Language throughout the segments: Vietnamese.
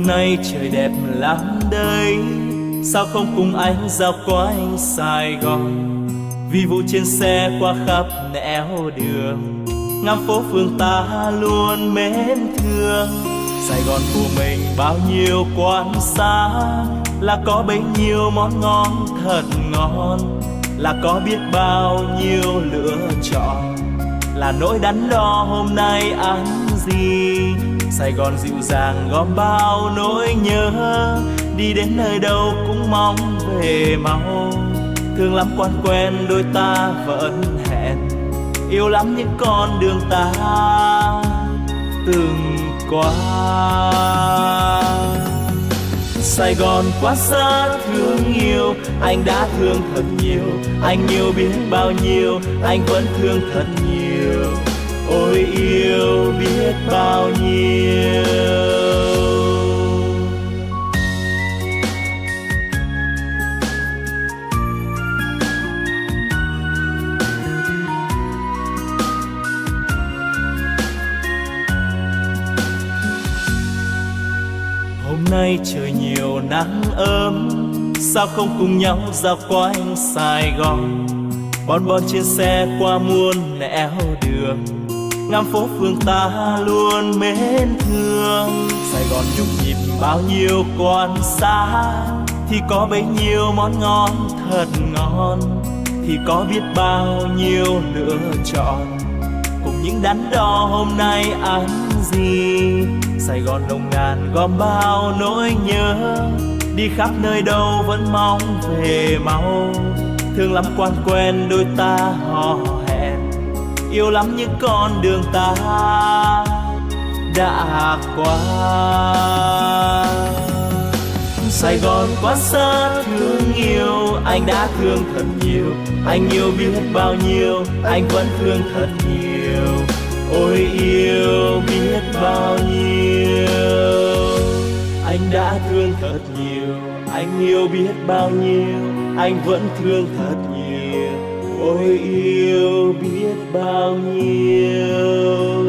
nay trời đẹp lắm đây, sao không cùng anh dạo quanh Sài Gòn. Vi vu trên xe qua khắp nẻo đường, ngắm phố phường ta luôn mến thương. Sài Gòn của mình bao nhiêu quán xá, là có bấy nhiêu món ngon thật ngon, là có biết bao nhiêu lựa chọn, là nỗi đắn đo hôm nay ăn gì. Sài Gòn dịu dàng gom bao nỗi nhớ, đi đến nơi đâu cũng mong về mau. Thương lắm quan quen đôi ta vẫn hẹn, yêu lắm những con đường ta từng qua. Sài Gòn quá xa thương yêu, anh đã thương thật nhiều, anh yêu biết bao nhiêu, anh vẫn thương thật nhiều. Ôi yêu biết bao nhiêu. Hôm nay trời nhiều nắng ấm, sao không cùng nhau dạo quanh Sài Gòn. Bon bon trên xe qua muôn nẻo đường, ngắm phố phường ta luôn mến thương. Sài Gòn nhộn nhịp bao nhiêu quán xá, thì có bấy nhiêu món ngon thật ngon, thì có biết bao nhiêu lựa chọn, cùng những đắn đo hôm nay ăn gì. Sài Gòn nồng nàn gom bao nỗi nhớ, đi khắp nơi đâu vẫn mong về mau. Thương lắm quan quen đôi ta hò hẹn, yêu lắm những con đường ta đã qua. Sài Gòn quá xa thương yêu, anh đã thương thật nhiều, anh yêu biết bao nhiêu, anh vẫn thương thật nhiều. Ôi yêu biết bao nhiêu, anh đã thương thật nhiều, anh yêu biết bao nhiêu, anh vẫn thương thật nhiều. Ôi yêu biết bao nhiêu,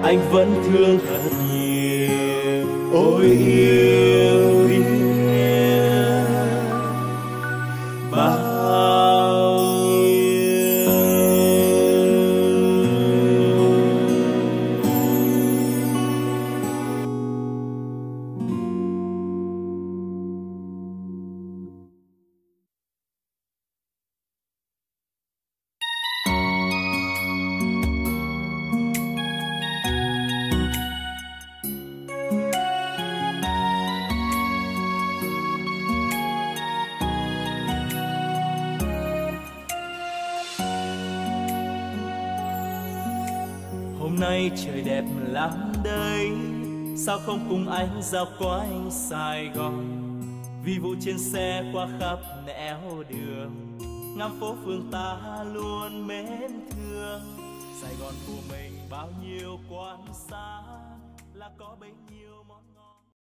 anh vẫn thương thật nhiều. Ôi yêu biết bao nhiêu. Hôm nay trời đẹp lắm đây, sao không cùng anh dạo quanh Sài Gòn. Vi vu trên xe qua khắp nẻo đường, ngắm phố phường ta luôn mến thương. Sài Gòn của mình bao nhiêu quán xá, là có bấy nhiêu món ngon.